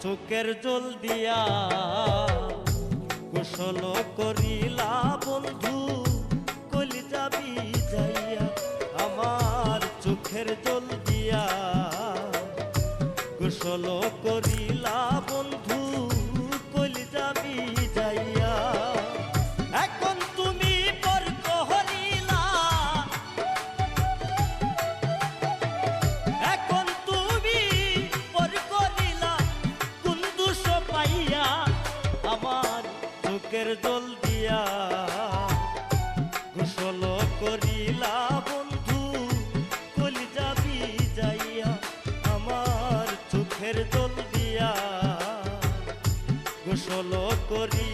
চোখের জল দিয়া গোসল করিলা বন্ধু কলিজা ভিজাইয়া আমার চোখের জল দিয়া গোসল করিলা বন্ধু কলিজা ভিজাইয়া এখন তুমি পর করিলা এখন তুমি পর করিলা কোন দোষ পাইয়া আমার চোখের জল দিয়া গোসল করিলা বন্ধু কলিজা ভিজাইয়া আমার চোখের জল দিয়া গোসল করি